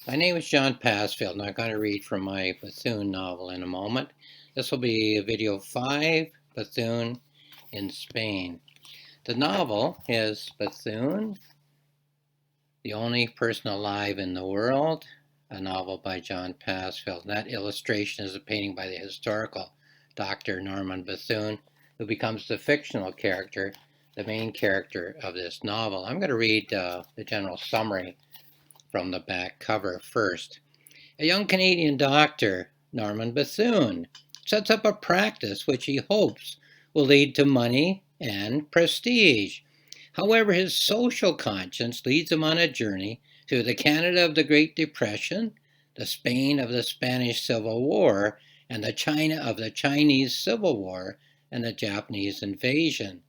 My name is John Passfield, and I'm going to read from my Bethune novel in a moment. This will be video 5, Bethune in Spain. The novel is Bethune, the only person alive in the world, a novel by John Passfield. And that illustration is a painting by the historical Dr. Norman Bethune, who becomes the fictional character, the main character of this novel. I'm going to read the general summary from the back cover first. A young Canadian doctor, Norman Bethune, sets up a practice which he hopes will lead to money and prestige. However, his social conscience leads him on a journey through the Canada of the Great Depression, the Spain of the Spanish Civil War, and the China of the Chinese Civil War and the Japanese invasion.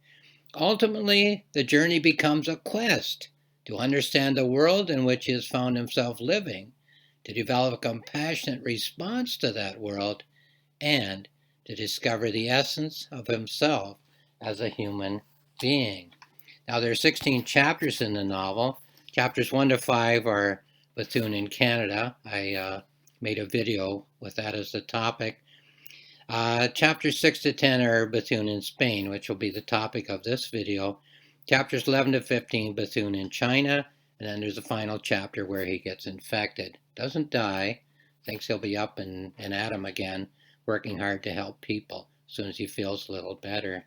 Ultimately, the journey becomes a quest to understand the world in which he has found himself living, to develop a compassionate response to that world, and to discover the essence of himself as a human being. Now, there are 16 chapters in the novel. Chapters 1 to 5 are Bethune in Canada. I made a video with that as the topic. Chapters 6 to 10 are Bethune in Spain, which will be the topic of this video. Chapters 11 to 15, Bethune in China. And then there's a final chapter where he gets infected. Doesn't die. Thinks he'll be up and at 'em again, working hard to help people as soon as he feels a little better.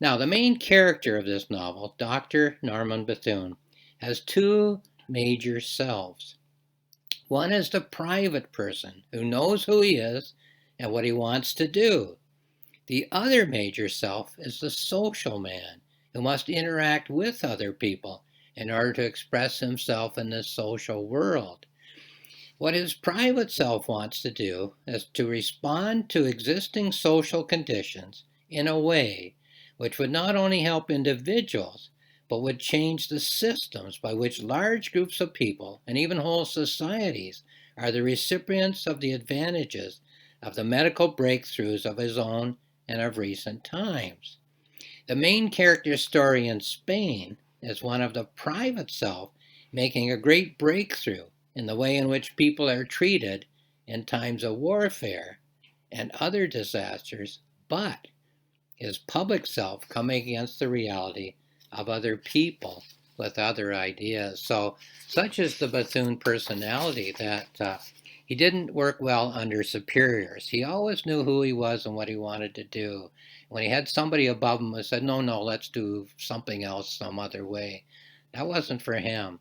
Now, the main character of this novel, Dr. Norman Bethune, has two major selves. One is the private person who knows who he is and what he wants to do. The other major self is the social man who must interact with other people in order to express himself in the social world. What his private self wants to do is to respond to existing social conditions in a way which would not only help individuals, but would change the systems by which large groups of people and even whole societies are the recipients of the advantages of the medical breakthroughs of his own and of recent times. The main character's story in Spain is one of the private self making a great breakthrough in the way in which people are treated in times of warfare and other disasters, but his public self coming against the reality of other people with other ideas. So such is the Bethune personality that he didn't work well under superiors. He always knew who he was and what he wanted to do. When he had somebody above him who said, no, let's do something else some other way, that wasn't for him.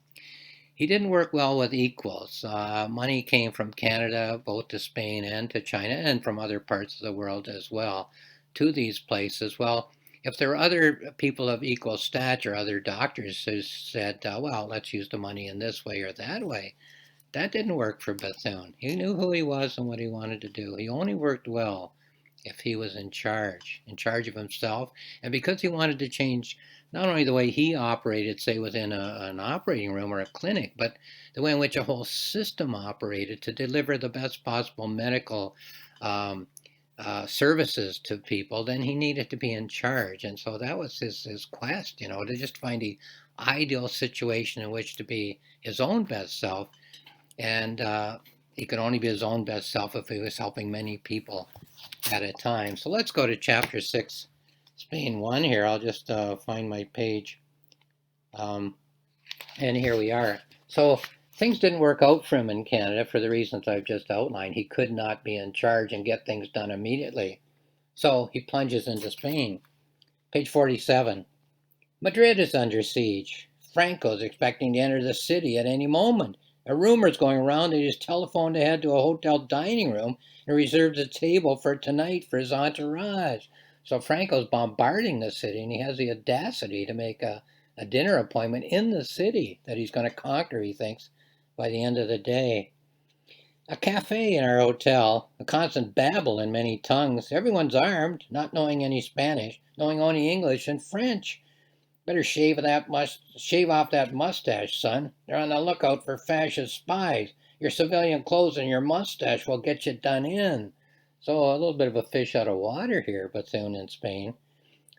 He didn't work well with equals. Money came from Canada, both to Spain and to China, and from other parts of the world as well, to these places. Well, if there were other people of equal stature, other doctors who said, well, let's use the money in this way or that way, that didn't work for Bethune. He knew who he was and what he wanted to do. He only worked well if he was in charge of himself. And because he wanted to change not only the way he operated, say within an operating room or a clinic, but the way in which a whole system operated to deliver the best possible medical services to people, then he needed to be in charge. And so that was his quest, to just find the ideal situation in which to be his own best self. And he could only be his own best self if he was helping many people at a time. So let's go to chapter 6, Spain 1 here. I'll just find my page. And here we are. So things didn't work out for him in Canada for the reasons I've just outlined. He could not be in charge and get things done immediately. So he plunges into Spain. Page 47. Madrid is under siege. Franco's expecting to enter the city at any moment. A rumor is going around that he's telephoned ahead to a hotel dining room and reserved a table for tonight for his entourage. So Franco's bombarding the city, and he has the audacity to make a dinner appointment in the city that he's going to conquer, he thinks, by the end of the day. A cafe in our hotel, a constant babble in many tongues. Everyone's armed, not knowing any Spanish, knowing only English and French. Better shave off that mustache, son. They're on the lookout for fascist spies. Your civilian clothes and your mustache will get you done in. So a little bit of a fish out of water here, Bethune in Spain.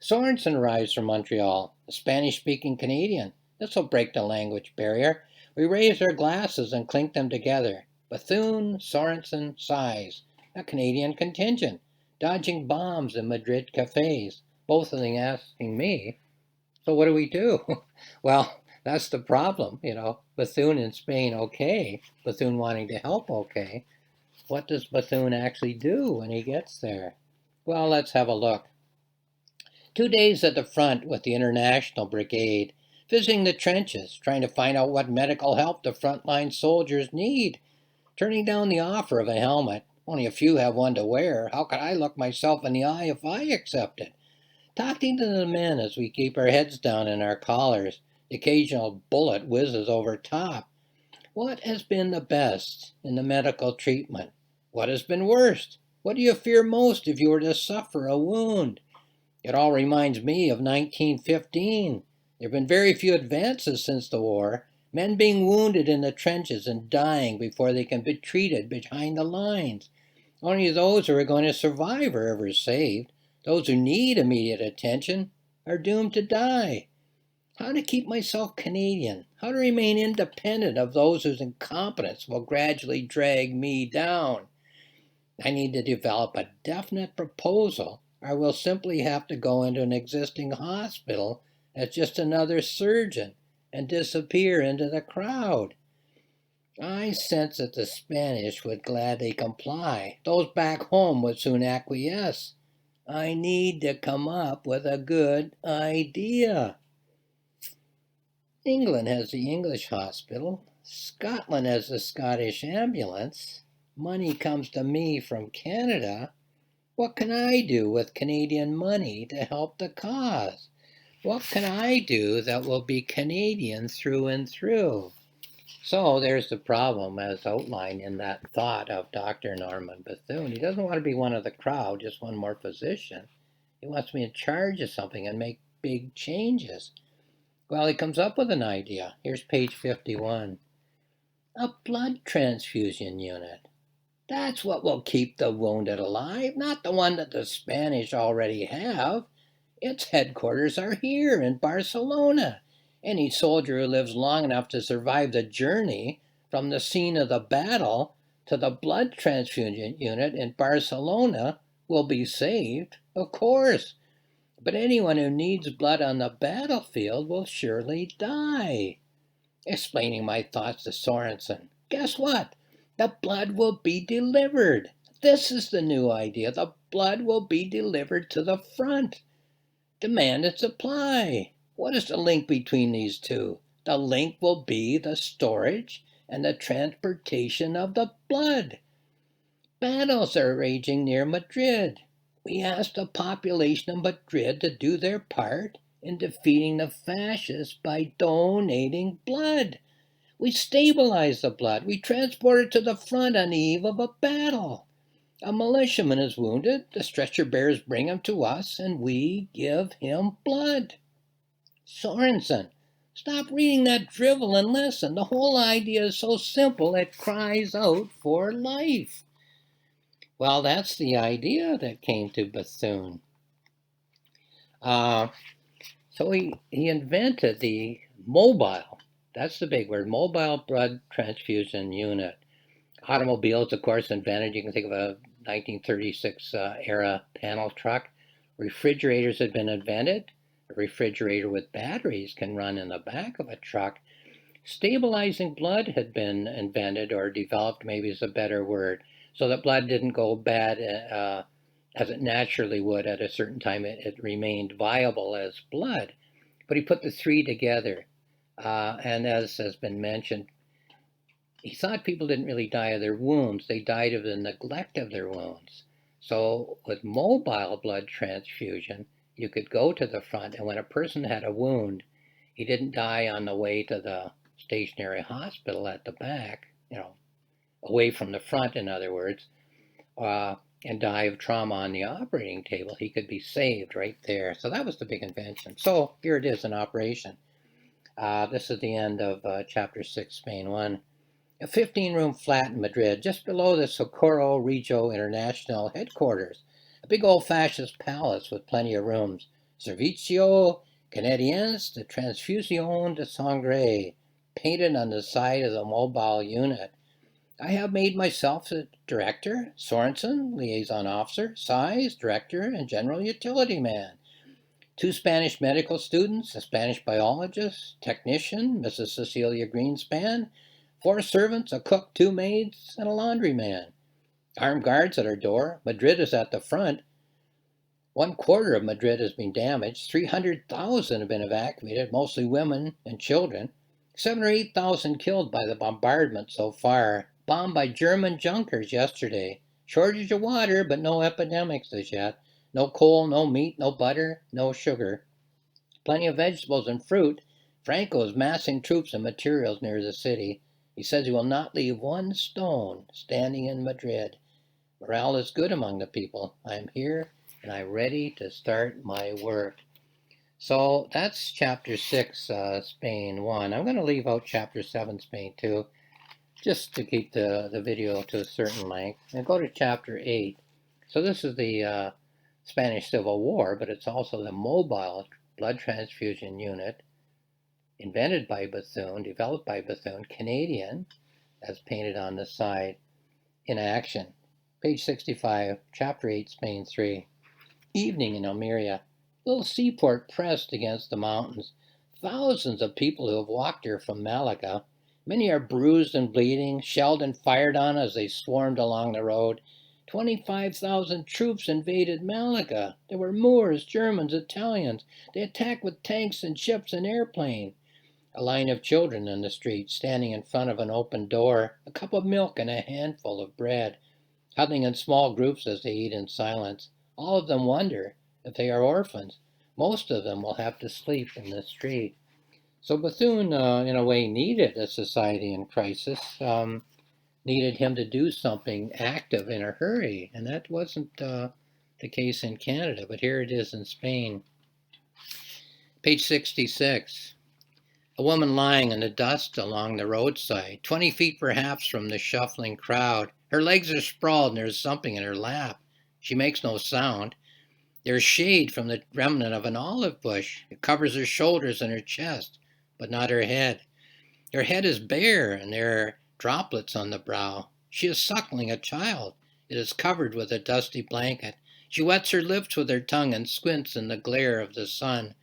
Sorensen arrives from Montreal, a Spanish-speaking Canadian. This will break the language barrier. We raised our glasses and clinked them together. Bethune, Sorensen, sighs. A Canadian contingent, dodging bombs in Madrid cafes. Both of them asking me, so what do we do? Well, that's the problem, Bethune in Spain, okay. Bethune wanting to help, okay. What does Bethune actually do when he gets there? Well, let's have a look. 2 days at the front with the International Brigade, visiting the trenches, trying to find out what medical help the frontline soldiers need, turning down the offer of a helmet. Only a few have one to wear. How could I look myself in the eye if I accepted? Talking to the men as we keep our heads down in our collars. The occasional bullet whizzes over top. What has been the best in the medical treatment? What has been worst? What do you fear most if you were to suffer a wound? It all reminds me of 1915. There have been very few advances since the war. Men being wounded in the trenches and dying before they can be treated behind the lines. Only those who are going to survive are ever saved. Those who need immediate attention are doomed to die. How to keep myself Canadian? How to remain independent of those whose incompetence will gradually drag me down? I need to develop a definite proposal, or I will simply have to go into an existing hospital as just another surgeon and disappear into the crowd. I sense that the Spanish would gladly comply. Those back home would soon acquiesce. I need to come up with a good idea. England has the English hospital. Scotland has the Scottish ambulance. Money comes to me from Canada. What can I do with Canadian money to help the cause? What can I do that will be Canadian through and through? So there's the problem as outlined in that thought of Dr. Norman Bethune. He doesn't want to be one of the crowd, just one more physician. He wants to be in charge of something and make big changes. Well, he comes up with an idea. Here's page 51. A blood transfusion unit. That's what will keep the wounded alive, not the one that the Spanish already have. Its headquarters are here in Barcelona. Any soldier who lives long enough to survive the journey from the scene of the battle to the blood transfusion unit in Barcelona will be saved, of course. But anyone who needs blood on the battlefield will surely die. Explaining my thoughts to Sorensen. Guess what? The blood will be delivered. This is the new idea. The blood will be delivered to the front. Demand and supply. What is the link between these two? The link will be the storage and the transportation of the blood. Battles are raging near Madrid. We ask the population of Madrid to do their part in defeating the fascists by donating blood. We stabilize the blood. We transport it to the front on the eve of a battle. A militiaman is wounded. The stretcher bearers bring him to us, and we give him blood. Sorensen, stop reading that drivel and listen. The whole idea is so simple it cries out for life. Well, that's the idea that came to Bethune. So he invented the mobile, that's the big word, mobile blood transfusion unit. Automobiles, of course, invented. You can think of a 1936 era panel truck. Refrigerators had been invented. A refrigerator with batteries can run in the back of a truck. Stabilizing blood had been invented, or developed, maybe is a better word, so that blood didn't go bad as it naturally would at a certain time. It remained viable as blood. But he put the three together. And as has been mentioned, he thought people didn't really die of their wounds. They died of the neglect of their wounds. So with mobile blood transfusion, you could go to the front, and when a person had a wound, he didn't die on the way to the stationary hospital at the back, away from the front, in other words, and die of trauma on the operating table. He could be saved right there. So that was the big invention. So here it is in operation. This is the end of Chapter 6, Spain 1. A 15-room flat in Madrid, just below the Socorro Regio International headquarters. A big old-fashioned palace with plenty of rooms. Servicio Canadiense de Transfusion de Sangre. painted on the side of the mobile unit. I have made myself the director, Sorensen, liaison officer, Size, director, and general utility man. 2 Spanish medical students, a Spanish biologist, technician, Mrs. Cecilia Greenspan, 4 servants, a cook, 2 maids, and a laundryman. Armed guards at our door. Madrid is at the front. 1/4 of Madrid has been damaged. 300,000 have been evacuated, mostly women and children. 7 or 8,000 killed by the bombardment so far. Bombed by German Junkers yesterday. Shortage of water, but no epidemics as yet. No coal, no meat, no butter, no sugar. Plenty of vegetables and fruit. Franco is massing troops and materials near the city. He says he will not leave one stone standing in Madrid. Morale is good among the people. I am here and I'm ready to start my work. So that's chapter 6, Spain 1. I'm going to leave out chapter 7, Spain 2, just to keep the video to a certain length. And go to chapter 8. So this is the Spanish Civil War, but it's also the mobile blood transfusion unit, invented by Bethune, developed by Bethune, Canadian, as painted on the side, in action. Page 65, chapter 8, Spain 3. Evening in Almeria. Little seaport pressed against the mountains. Thousands of people who have walked here from Malaga. Many are bruised and bleeding, shelled and fired on as they swarmed along the road. 25,000 troops invaded Malaga. There were Moors, Germans, Italians. They attacked with tanks and ships and airplanes. A line of children in the street, standing in front of an open door, a cup of milk and a handful of bread, huddling in small groups as they eat in silence. All of them wonder if they are orphans. Most of them will have to sleep in the street. So Bethune, in a way, needed a society in crisis, needed him to do something active in a hurry, and that wasn't the case in Canada, but here it is in Spain. Page 66. A woman lying in the dust along the roadside, 20 feet perhaps from the shuffling crowd. Her legs are sprawled and there's something in her lap. She makes no sound. There's shade from the remnant of an olive bush. It covers her shoulders and her chest, but not her head. Her head is bare and there are droplets on the brow. She is suckling a child. It is covered with a dusty blanket. She wets her lips with her tongue and squints in the glare of the sun.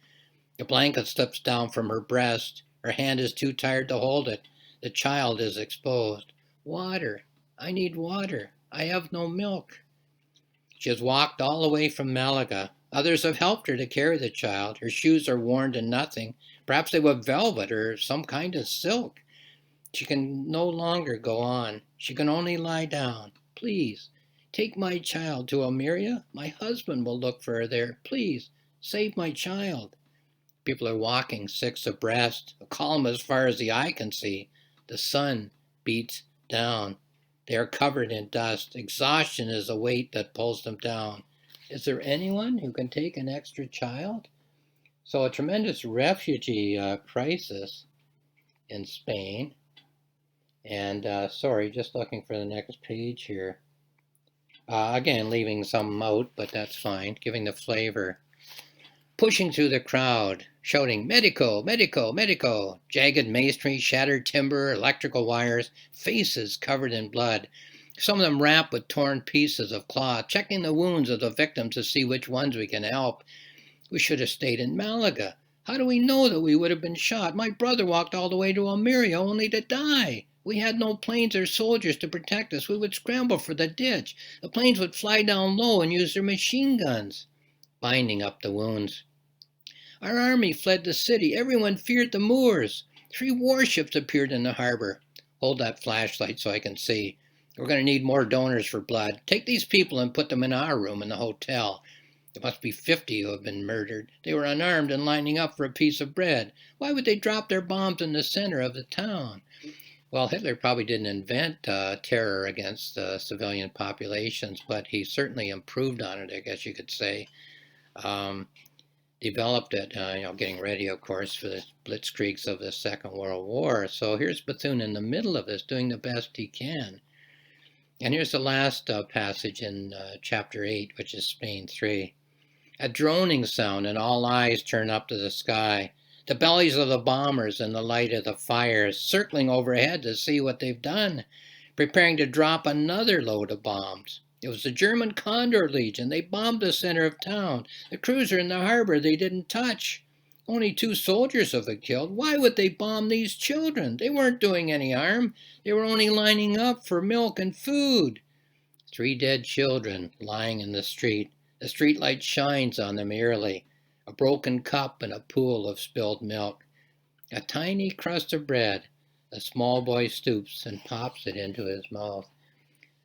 The blanket slips down from her breast. Her hand is too tired to hold it. The child is exposed. Water. I need water. I have no milk. She has walked all the way from Malaga. Others have helped her to carry the child. Her shoes are worn to nothing. Perhaps they were velvet or some kind of silk. She can no longer go on. She can only lie down. Please, take my child to Almeria. My husband will look for her there. Please, save my child. People are walking 6 abreast, a column as far as the eye can see. The sun beats down. They are covered in dust. Exhaustion is the weight that pulls them down. Is there anyone who can take an extra child? So a tremendous refugee crisis in Spain. And sorry, just looking for the next page here. Again, leaving some out, but that's fine, giving the flavor. Pushing through the crowd, shouting, Medico, Medico, Medico. Jagged masonry, shattered timber, electrical wires, faces covered in blood. Some of them wrapped with torn pieces of cloth, checking the wounds of the victims to see which ones we can help. We should have stayed in Malaga. How do we know that we would have been shot? My brother walked all the way to Almeria only to die. We had no planes or soldiers to protect us. We would scramble for the ditch. The planes would fly down low and use their machine guns, binding up the wounds. Our army fled the city. Everyone feared the Moors. 3 warships appeared in the harbor. Hold that flashlight so I can see. We're going to need more donors for blood. Take these people and put them in our room in the hotel. There must be 50 who have been murdered. They were unarmed and lining up for a piece of bread. Why would they drop their bombs in the center of the town? Well, Hitler probably didn't invent terror against civilian populations, but he certainly improved on it, I guess you could say. Developed it, getting ready, of course, for the blitzkriegs of the Second World War. So here's Bethune in the middle of this, doing the best he can. And here's the last passage in chapter 8, which is Spain 3. A droning sound, and all eyes turn up to the sky. The bellies of the bombers in the light of the fires, circling overhead to see what they've done, preparing to drop another load of bombs. It was the German Condor Legion. They bombed the center of town. The cruiser in the harbor they didn't touch. Only 2 soldiers have been killed. Why would they bomb these children? They weren't doing any harm. They were only lining up for milk and food. 3 dead children lying in the street. The streetlight shines on them eerily. A broken cup and a pool of spilled milk. A tiny crust of bread. A small boy stoops and pops it into his mouth.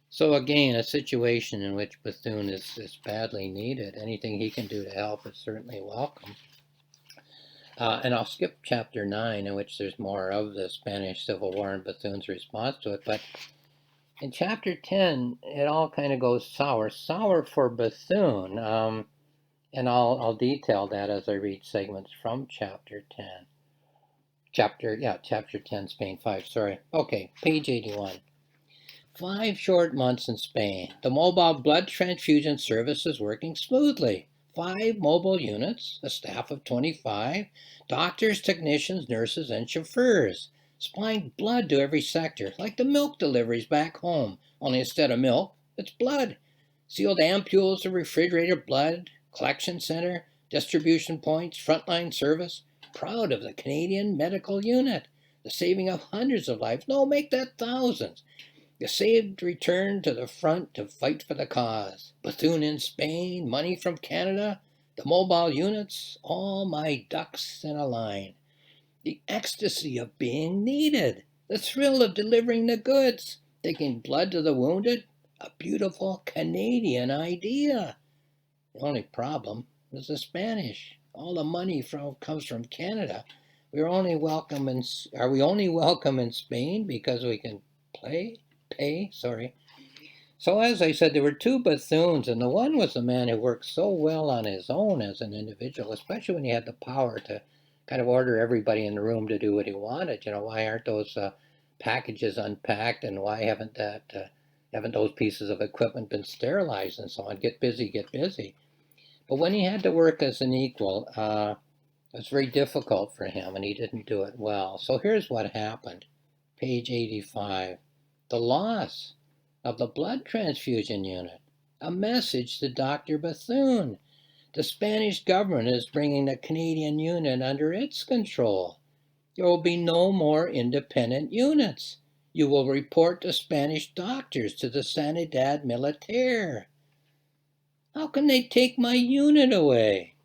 So again, a situation in which Bethune is badly needed. Anything he can do to help is certainly welcome. And I'll skip chapter 9, in which there's more of the Spanish Civil War and Bethune's response to it. But in chapter 10, it all kind of goes sour. Sour for Bethune. And I'll detail that as I read segments from chapter 10. Chapter 10, Spain 5, sorry. Okay, page 81. 5 short months in Spain. The mobile blood transfusion service is working smoothly. 5 mobile units, a staff of 25, doctors, technicians, nurses, and chauffeurs, supplying blood to every sector, like the milk deliveries back home, only instead of milk, it's blood. Sealed ampules of refrigerated blood, collection center, distribution points, frontline service. Proud of the Canadian Medical Unit, the saving of hundreds of lives, no, make that thousands. The saved return to the front to fight for the cause. Bethune in Spain, money from Canada, the mobile units, all my ducks in a line. The ecstasy of being needed, the thrill of delivering the goods, taking blood to the wounded, a beautiful Canadian idea. The only problem was the Spanish. All the money comes from Canada. Are we only welcome in Spain because we can pay? So as I said, there were 2 Bethunes, and the one was the man who worked so well on his own as an individual, especially when he had the power to kind of order everybody in the room to do what he wanted. Why aren't those packages unpacked, and why haven't those pieces of equipment been sterilized and so on? Get busy, get busy. But when he had to work as an equal, it was very difficult for him, and he didn't do it well. So here's what happened. Page 85. The loss of the blood transfusion unit. A message to Dr. Bethune. The Spanish government is bringing the Canadian unit under its control. There will be no more independent units. You will report to Spanish doctors to the Sanidad Militar. How can they take my unit away?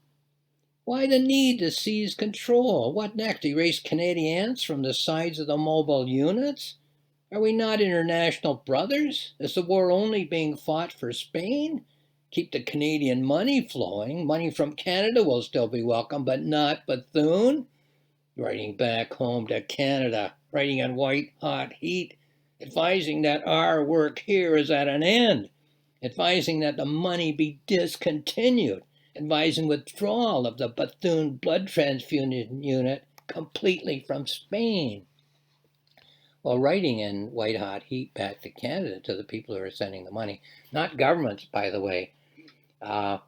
Why the need to seize control? What next? Erase Canadians from the sides of the mobile units? Are we not international brothers? Is the war only being fought for Spain? Keep the Canadian money flowing. Money from Canada will still be welcome, but not Bethune. Writing back home to Canada, writing in white hot heat, advising that our work here is at an end, advising that the money be discontinued, advising withdrawal of the Bethune blood transfusion unit completely from Spain. While writing in white hot heat back to Canada to the people who are sending the money, not governments, by the way. The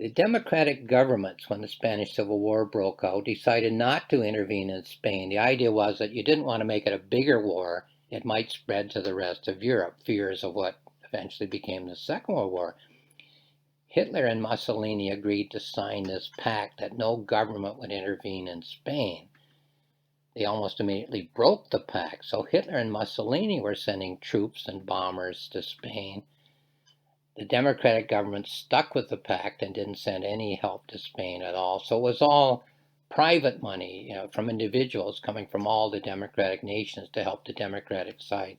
democratic governments, when the Spanish Civil War broke out, decided not to intervene in Spain. The idea was that you didn't want to make it a bigger war. It might spread to the rest of Europe, fears of what eventually became the Second World War. Hitler and Mussolini agreed to sign this pact that no government would intervene in Spain. They almost immediately broke the pact, so Hitler and Mussolini were sending troops and bombers to Spain. The democratic government stuck with the pact and didn't send any help to Spain at all. So it was all private money, from individuals coming from all the democratic nations to help the democratic side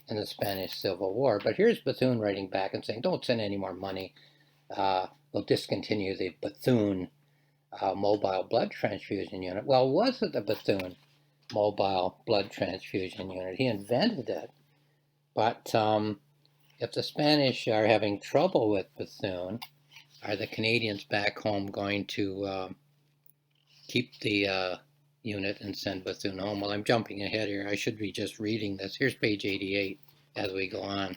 in the Spanish Civil War. But here's Bethune writing back and saying, don't send any more money. We'll discontinue the Bethune mobile blood transfusion unit. Well, was it the Bethune mobile blood transfusion unit? He invented it. But if the Spanish are having trouble with Bethune, are the Canadians back home going to keep the unit and send Bethune home? Well, I'm jumping ahead here. I should be just reading this. Here's page 88 as we go on.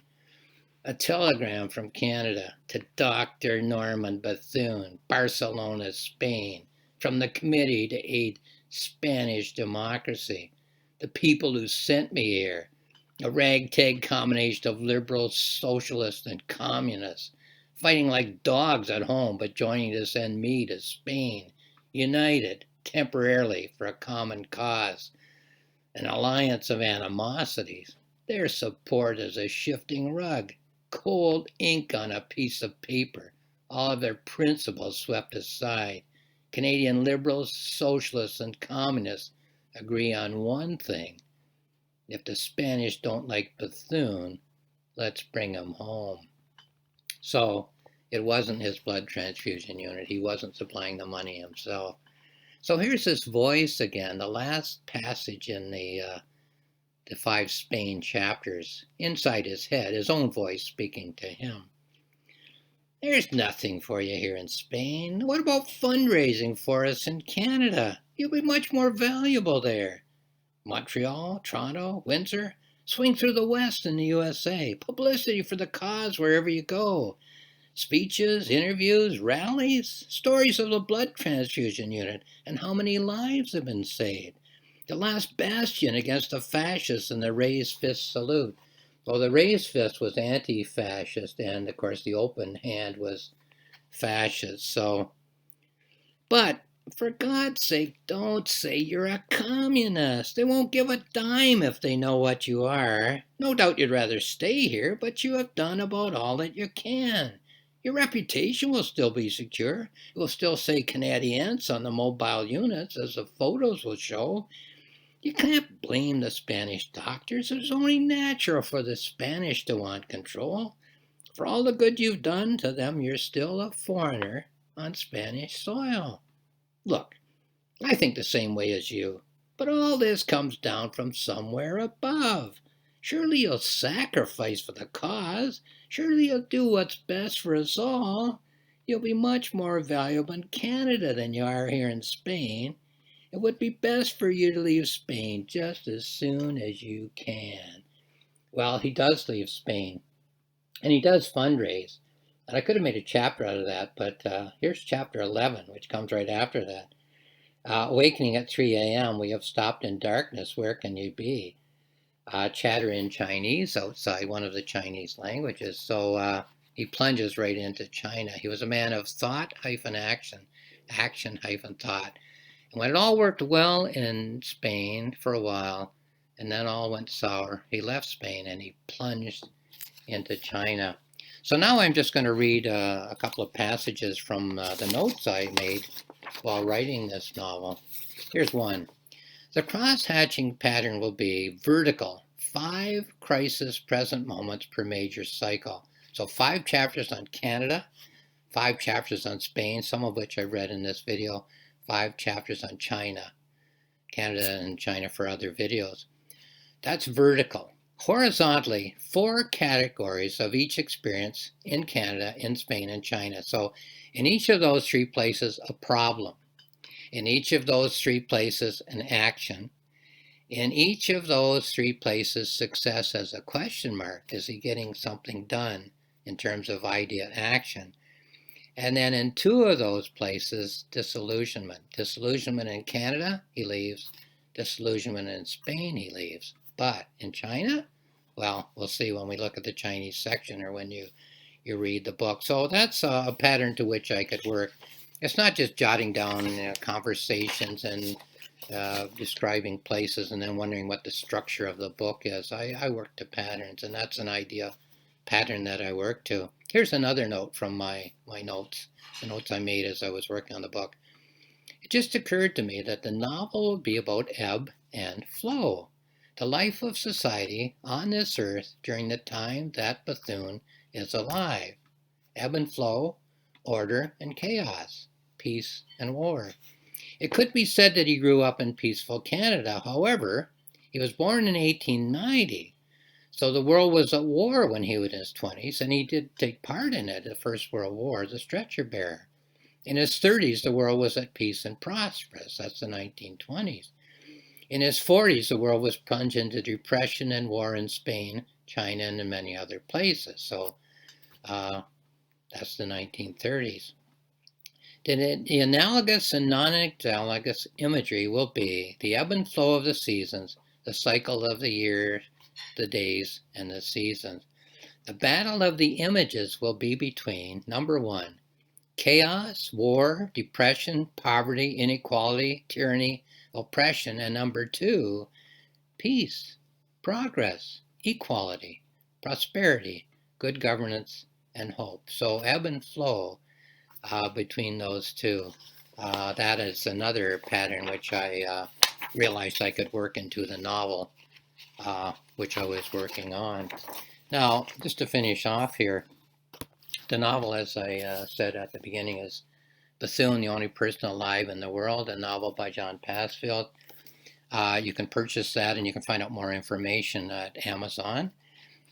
A telegram from Canada to Dr. Norman Bethune, Barcelona, Spain, from the Committee to Aid Spanish Democracy, the people who sent me here, a ragtag combination of liberals, socialists, and communists, fighting like dogs at home but joining to send me to Spain, united temporarily for a common cause, an alliance of animosities. Their support is a shifting rug, cold ink on a piece of paper, all of their principles swept aside. Canadian liberals, socialists, and communists agree on one thing. If the Spanish don't like Bethune, let's bring him home. So it wasn't his blood transfusion unit. He wasn't supplying the money himself. So here's this voice again, the last passage in the 5 Spain chapters, inside his head, his own voice speaking to him. There's nothing for you here in Spain. What about fundraising for us in Canada? You'll be much more valuable there. Montreal, Toronto, Windsor, swing through the West in the USA. Publicity for the cause wherever you go. Speeches, interviews, rallies, stories of the blood transfusion unit and how many lives have been saved. The last bastion against the fascists and the raised fist salute. Well, the raised fist was anti-fascist, and of course the open hand was fascist. But for God's sake, don't say you're a communist. They won't give a dime if they know what you are. No doubt you'd rather stay here, but you have done about all that you can. Your reputation will still be secure. It will still say Canadiens on the mobile units, as the photos will show. You can't blame the Spanish doctors. It's only natural for the Spanish to want control. For all the good you've done to them, you're still a foreigner on Spanish soil. Look, I think the same way as you, but all this comes down from somewhere above. Surely you'll sacrifice for the cause. Surely you'll do what's best for us all. You'll be much more valuable in Canada than you are here in Spain. It would be best for you to leave Spain just as soon as you can. Well, he does leave Spain, and he does fundraise. And I could have made a chapter out of that, but here's chapter 11, which comes right after that. Awakening at 3 a.m., we have stopped in darkness. Where can you be? Chatter in Chinese outside, one of the Chinese languages. So he plunges right into China. He was a man of thought-action, action-thought. And when it all worked well in Spain for a while, and then all went sour, he left Spain and he plunged into China. So now I'm just going to read a couple of passages from the notes I made while writing this novel. Here's one. The cross-hatching pattern will be vertical, 5 crisis present moments per major cycle. So 5 chapters on Canada, 5 chapters on Spain, some of which I read in this video, 5 chapters on China, Canada and China for other videos. That's vertical. Horizontally, 4 categories of each experience in Canada, in Spain, and China. So in each of those 3 places, a problem. In each of those 3 places, an action. In each of those 3 places, success as a question mark. Is he getting something done in terms of idea action? And then in 2 of those places, disillusionment. Disillusionment in Canada, he leaves. Disillusionment in Spain, he leaves. But in China, well, we'll see when we look at the Chinese section or when you read the book. So that's a pattern to which I could work. It's not just jotting down conversations and describing places and then wondering what the structure of the book is. I work to patterns, and that's an idea pattern that I work to. Here's another note from my notes, the notes I made as I was working on the book. It just occurred to me that the novel will be about ebb and flow, the life of society on this earth during the time that Bethune is alive. Ebb and flow, order and chaos, peace and war. It could be said that he grew up in peaceful Canada. However, he was born in 1890. So the world was at war when he was in his 20s, and he did take part in it, the First World War, as a stretcher bearer. In his 30s, the world was at peace and prosperous. That's the 1920s. In his 40s, the world was plunged into depression and war in Spain, China, and in many other places. So that's the 1930s. The analogous and non-analogous imagery will be the ebb and flow of the seasons, the cycle of the year, the days, and the seasons. The battle of the images will be between, number one, chaos, war, depression, poverty, inequality, tyranny, oppression, and number two, peace, progress, equality, prosperity, good governance, and hope. So ebb and flow between those two. That is another pattern which I realized I could work into the novel, which I was working on. Now, just to finish off here, the novel, as I said at the beginning, is Bethune, the Only Person Alive in the World, a novel by John Passfield. You can purchase that and you can find out more information at Amazon.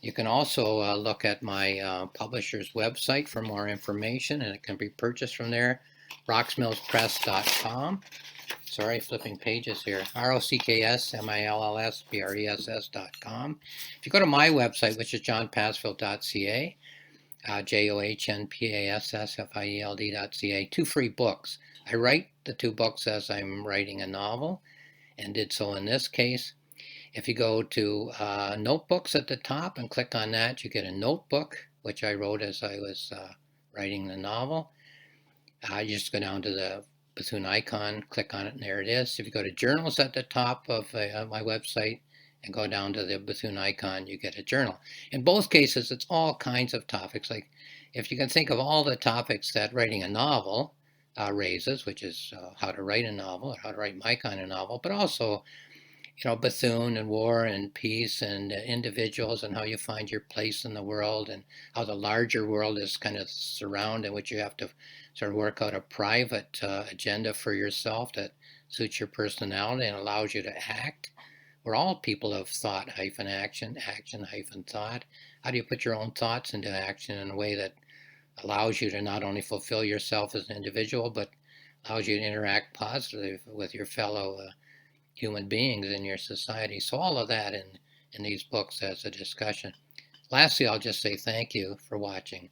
You can also look at my publisher's website for more information, and it can be purchased from there, rocksmillspress.com. Sorry, flipping pages here. rocksmillspress.com. If you go to my website, which is johnpassfield.ca, johnpassfield.ca, 2 free books. I write the 2 books as I'm writing a novel, and did so in this case. If you go to notebooks at the top and click on that, you get a notebook, which I wrote as I was writing the novel. You just go down to the Bethune icon, click on it, and there it is. If you go to journals at the top of my website and go down to the Bethune icon, you get a journal. In both cases, it's all kinds of topics. Like if you can think of all the topics that writing a novel raises, which is how to write a novel, or how to write my kind of novel, but also Bethune and war and peace and individuals and how you find your place in the world and how the larger world is kind of surrounded, which you have to sort of work out a private agenda for yourself that suits your personality and allows you to act. We're all people of thought hyphen action, action hyphen thought. How do you put your own thoughts into action in a way that allows you to not only fulfill yourself as an individual, but allows you to interact positively with your fellow human beings in your society. So all of that in these books as a discussion. Lastly, I'll just say thank you for watching.